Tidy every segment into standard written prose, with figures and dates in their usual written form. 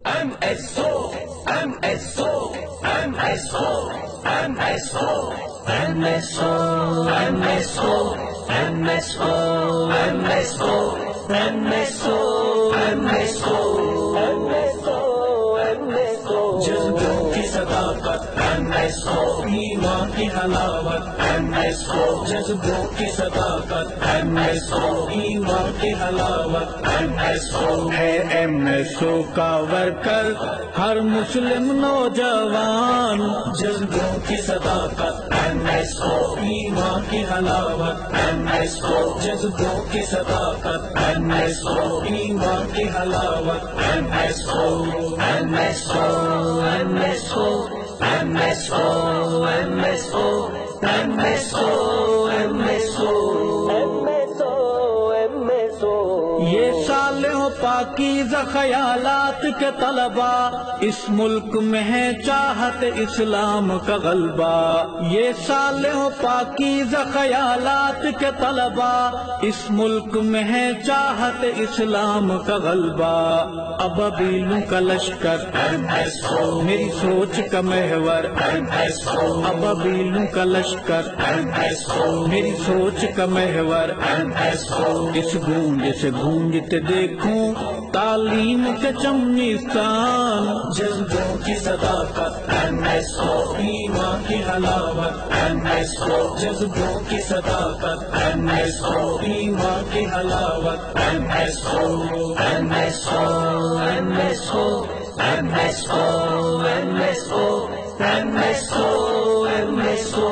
MSO, MSO, MSO, MSO, MSO, MSO, MSO, MSO, MSO, MSO, MSO, جذبوں کی صداقت MSO، ایمان کی حلاوت MSO، جذبوں کی صداقت MSO، ایمان کی حلاوت MSO ہے MSO کا ورکر ہر مسلم نوجوان، جذبوں کی صداقت MSO، ایمان کی حلاوت MSO، جذبوں کی صداقت MSO، ایمان کی حلاوت MSO، MSO، MSO، MSO، MSO، MSO، MSO، یہ صالح و پاکیزہ خیالات کے طلبا، اس ملک میں ہے چاہت اسلام کا غلبہ۔ یہ صالح و پاکیزہ خیالات کے طلبا، اس ملک میں ہے چاہت اسلام کا غلبہ۔ ابابیلوں کا لشکر MSO، میری سوچ کا محور، MSO، ابابیلوں کا لشکر MSO، میری سوچ کا محور۔ MSO، اس گونج سے گونجتے دیکھوں تعلیم کے چمنستان، جذبوں کی صداقت MSO، ایمان کی حلاوت MSO، جذبوں کی صداقت MSO، ایمان کی حلاوت MSO، MSO، MSO، MSO، MSO، MSO، MSO،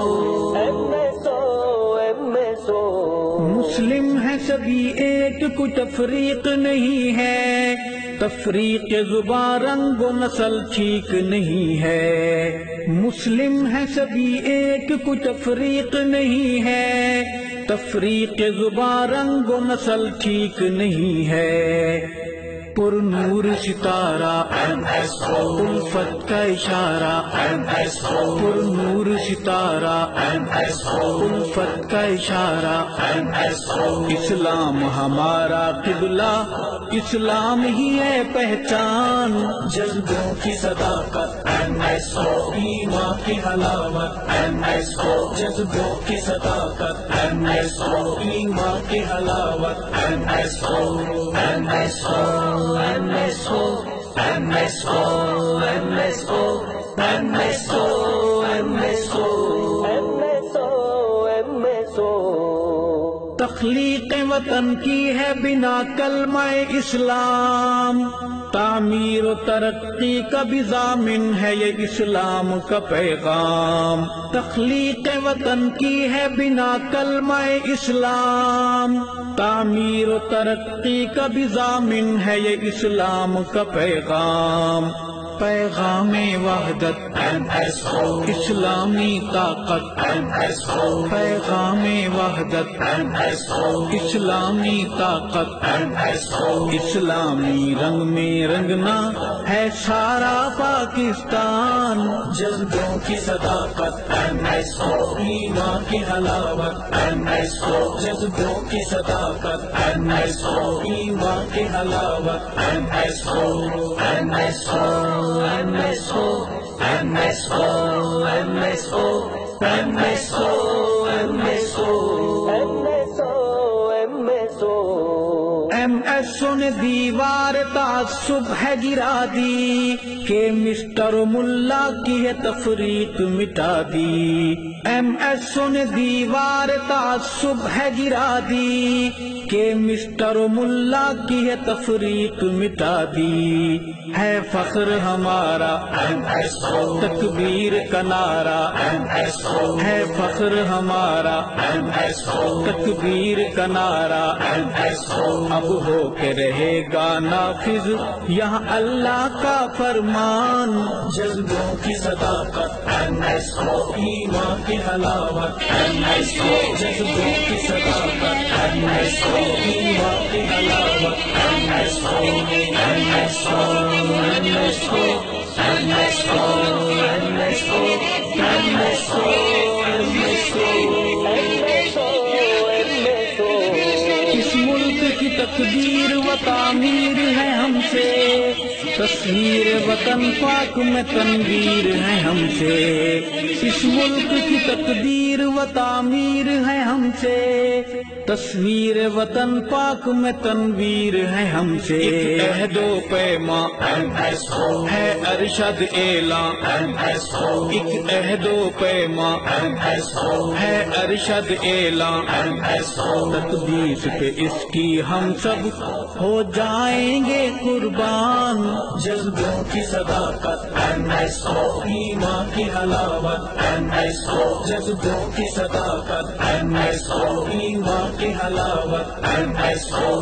مسلم ہے سبھی ایک، کوئی تفریق نہیں ہے، تفریق زبان رنگ و نسل ٹھیک نہیں ہے۔ مسلم ہے سبھی ایک، کوئی تفریق نہیں ہے، تفریق زبان رنگ و نسل ٹھیک نہیں ہے۔ پر نور ستارہ MSO، الفت کا اشارہ، MSO، پر نور ستارہ MSO، الفت کا اشارہ۔ MSO، اسلام ہمارا قبلہ، اسلام ہی ہے پہچان، جذبوں کی صداقت MSO، ایمان کی حلاوت MSO، جذبوں کی صداقت MSO، ایمان کی حلاوت MSO، MSO، MSO، MSO، MSO، MSO، MSO، تخلیق وطن کی ہے بنا کلمہ اسلام، تعمیر و ترقی کا بھی ضامن ہے یہ اسلام کا پیغام۔ تخلیق وطن کی ہے بنا کلمہ اسلام، تعمیر و ترقی کا بھی ضامن ہے یہ اسلام کا پیغام۔ پیغام وحدت MSO، اسلامی طاقت، MSO، پیغام وحدت MSO، اسلامی طاقت، MSO، اسلامی رنگ میں رنگنا ہے سارا پاکستان، جذبوں کی صداقت MSO، ایمان کی حلاوت MSO، جذبوں کی صداقت MSO، ایمان کی حلاوت MSO، MSO، MSO، MSO، MSO، MSO، MSO، MSO نے دیوار تعصب ہے گرا دی، کہ مسٹر ملا کی ہے تفریق مٹا دی۔ MSO نے دیوار تعصب ہے گرا دی، کہ مسٹر ملا کی ہے تفریق مٹا دی۔ ہے فخر ہمارا MSO، تکبیر کا نعرہ، MSO، ہے فخر ہمارا MSO، تکبیر کا نعرہ، MSO، اب ہو کے رہے گا نافذ یہاں اللہ کا فرمان۔ جذبوں کی صداقت MSO، ایمان کی حلاوت MSO، جذبوں کی صداقت MSO، ایمان کی حلاوت MSO، MSO، MSO، MSO، MSO، MSO، اس ملک کی تقدیر و تعمیر ہے ہم سے، تصویر وطن پاک میں تنویر ہے ہم سے، اس ملک کی تقدیر و تعمیر ہے ہم سے، تصویر وطن پاک میں تنویر ہے ہم سے، ایک عہد و پیما ہے ارشد اعلیٰ، ایک عہد و پیما ہے ارشد اعلیٰ، تقدیس پہ اس کی ہم سب ہو جائیں گے قربان، جذبوں کی صداقت ایمان کی حلاوت، جذبوں کی صداقت ایمان کی حلاوت، NSO